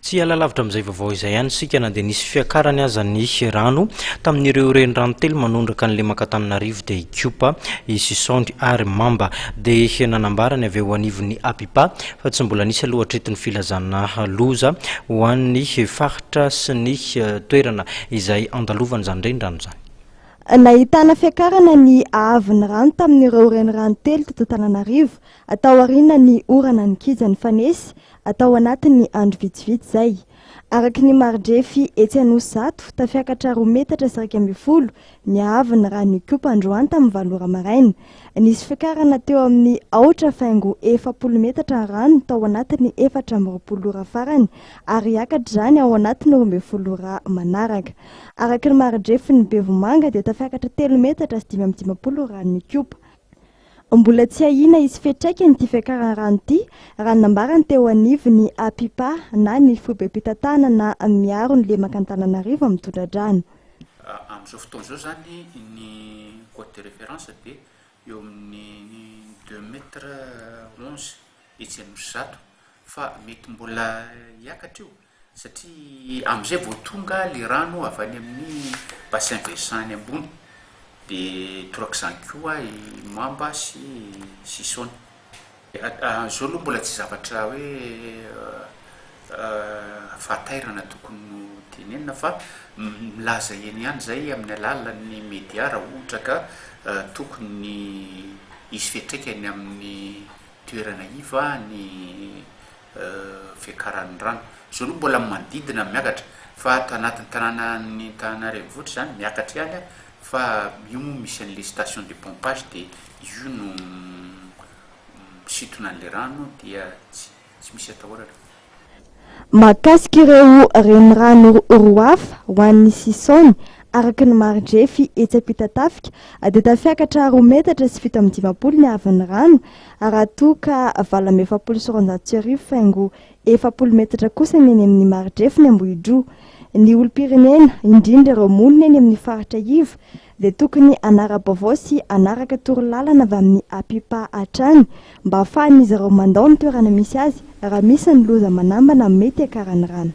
Tsy alalavitra amin'izay vaovao izay ihany sika na dia nisy fiakarany aza ny rano tamin'ireo renirano telo manondraka an'ilay Makatananarivo dia Ikopa, Sisondy ary Mamba dia nanambarany avy eo anivon'ny Apipa fa tsy mbola nisy aloha hatretin'ny filazana loza ho an'ny faritra sy ny toerana izay andalovana izany renirano izany. Nahitana fiakarana ny ahaviny rano tamin'ireo renirano telo teto Antananarivo, atao aoriana ny orana ny Kija ny Fanesy, atao anatin'ny andro vitsivitsy izay. Araky ny Maridrefy etsy Anosizato, tafiakatra 2 metatra sy 1.10 ny ahaviny rano Ikopa androany tamin'ny 7 ora maraina. Nisy fiakarana teo amin'ny 4,40 metatra rano tao anatin'ny 4.20 ora farany ary akatra izany ao anatin'ny 12 ora manaraka. Araky ny Maridrefy ny Bevomanga dia tafiakatra 3 metatra sy 5.50 rano Ikopa. Mbola tsy ahina izy fetraikany ity fiakarana rano ity raha nambarany teo anivon'ny Apipa na ny foibe-pitatana na miaro ny lemaka Antananarivo amin'ny tondra-drano. Amin'izao fotoana izao zany ny cote de référence dia eo amin'ny 2 metre 11 etsy Anosizato fa mety mbola hiakatra io satria amin'izay vao tonga le rano avy any amin'ny bassin versant ny ambony dia torak'izany koa i Mamba sy Sisony. Zao aloha mbola tsy zavatra hoe fahatairana tokony tenenina fa milaza eny ihany zay amin'ny alalan'ny média raha ohatra ka tokony hisy fiantraikany amin'ny toerana iva ny fiakaran'ny rano. Zao aloha mbola manodidina miakatra fa ato anatin'ny tanànan'ny Antananarivo zany miakatra ihany fa io moa misy an'le station de pompage dia io no misintona an'le rano dia tsy misy atahorana. Mahakasika ireo renirano roa hafa ho an'ny Sisony araky ny Maridrefy etsy Ampitatafika dia tafiakatra 2 metatra sy 7.50 ny ahaviny rano raha toa ka 7.70 sy 400 faingo 70 metatra kosa ny eny amin'ny Maridrefy ny Ambohidro. Ny olom-pirenena indrindra ireo monina eny amin'ny faritra iva dia tokony anara-baovao sy anaraka torolalana avy amin'ny Apipa hatrany mba ahafahan'izy ireo mandao ny toerana misy azy raha misy ny loza manambana mety hiakaran'ny rano.